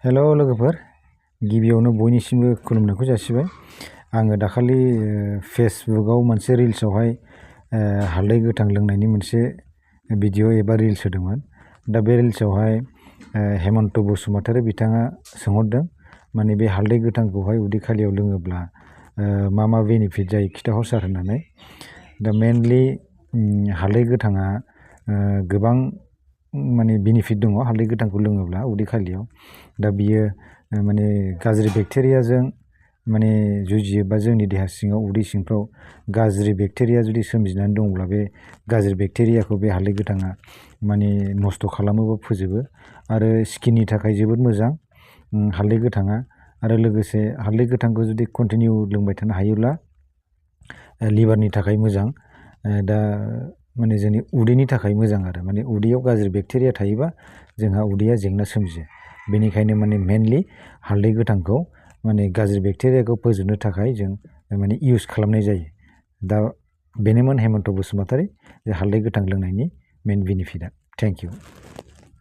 हेल' लोगोफोर, गिबियावनो बयनिसिमबो खुलुमनायखौ जासिबाय। आङो दाखालि फेसबुकआव मोनसे रिल्सआवहाय हालदै गोथां लोंनायनि मोनसे भिडिअ एबा रिल्स होदोंमोन। दा बे रिल्सआवहाय हेमन्त बसुमतारी बिथाङा सोंहरदों, माने बे हालदै गोथांखौहाय उदै खालियाव लोङोब्ला मा बेनिफिट जायो खिन्थाहर सार होननानै। दा मेनलि हालदै गोथाङा गोबां माने बेनिफिट दङ हालदै गोथांखौ लोङोब्ला उदै खालियाव। दा बियो माने गाज्रि बेक्टेरियाजों माने जुजियोबा जोंनि देहा सिङाव उदै सिंफ्राव गाज्रि बेक्टेरिया जुदि सोमजिनानै दंब्ला बे गाज्रि बेक्टेरियाखौ बे हालदै गोथाङा माने नस्थ' खालामो बा फोजोबो। आरो स्किननि थाखाय जोबोद मोजां हालदै गोथाङा। आरो लोगोसे हालदै गोथांखौ जुदि कन्टिनिउ लोंबाय थानो हायोब्ला लिभारनि थाखाय मोजां। दा माने जोंनि उदैनि थाखाय मोजां आरो माने उदैयाव गाज्रि बेक्टेरिया थायोबा जोंहा उदैया जेंना सोमजियो। बेनिखायनो माने मेनलि हालदै गोथांखौ माने गाज्रि बेक्टेरियाखौ फोजोबनो थाखाय जों माने इउज खालामनाय जायो। दा बेनोमोन हेमन्त बसुमतारी जे हालदै गोथां लोंनायनि मेन बेनिफिटआ। Thank you.